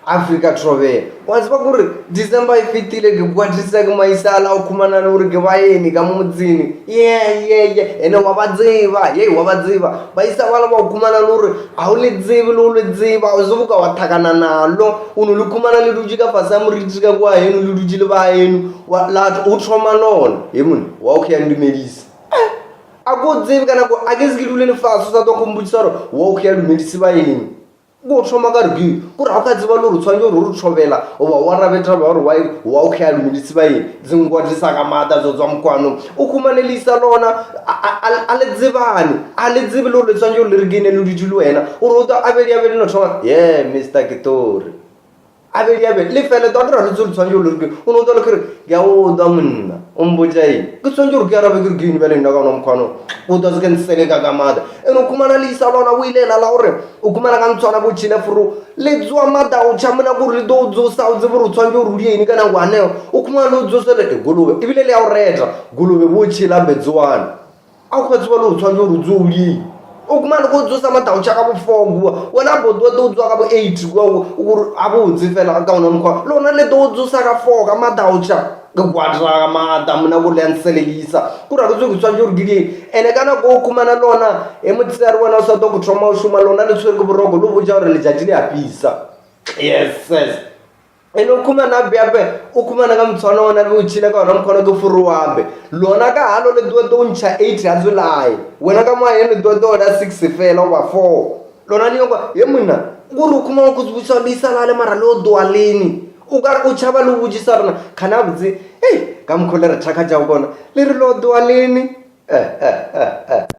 Africa trove once bakuri December ifitile ke kwatisa ke maisala ukhumana nuri ke bayeni ka mudzini ene wabadziva wabadziva baisala ba ukhumana nuri awulidzivi lo lidziva uzubuka wathakana nalo unulukhumana lidujika fasa muritika kwa yenu lidujile ba yenu la uthoma lona yemuni wa okay andimedisi akudzivi kana ko akizikiduleni fasa sa to kumbutsaro wa okay andimedisi ba yenu go thoma ka rigi ku ra ka dziva lo rutswanjo ro rutshobela oba wa rabeta ba ro wa o khya lumidisi ba yi dzingwadisa ka mata zo tswa mkwano ukumanelisa lona ale dzivi lo rutswanjo le rigine lo dijulu wena o rota abeli no thoma Mr. Kitori abeli le fele dodra lo rutswanjo lo rigi o no to le kre ya o da munna umbujai ku tswanjo ro kara be rigine bele ndaga no mkwano o da zken selega ka mata eno kumanelisa lona o ile la hore ukumana ka ntswana bo chile furu le dzwa mada o chamana go re do dzo sa o dzeburu tswanjo ruri eni kana ngwane ukumana lo dzo sele golobe ibile le ya o reta golobe bo chila bedzwana a go tswa lo tswanjo ru dzo uli ukumana go dzo sa mada o chaka bo fogu wona bo do dzwa ka bo 8 go abo dzifela ka ona mkwa lona le do dzo sa ka 4 ka mada o chaka gwadra mada mna go lenselelisa kura go tswa tswanjo rugile ene kana go kumana lona emutsari wona sa to go thoma o shuma lona le tshwere go borogo lo boja re le jatile a pisa yes eno kumana bebe ukumana ka mtswana wona le uchile ka ram khona go furuwabe lona ka halo le do ntsha 8 ya July wena ka ma yene do da 6 fela wa 4 lona ni ngo yemuna guru kuma go tsbusa lisa la le mara lo do aleni uka uchaba lo bujisarna khana butse ka mkholera thaka ja bona le re lo do aleni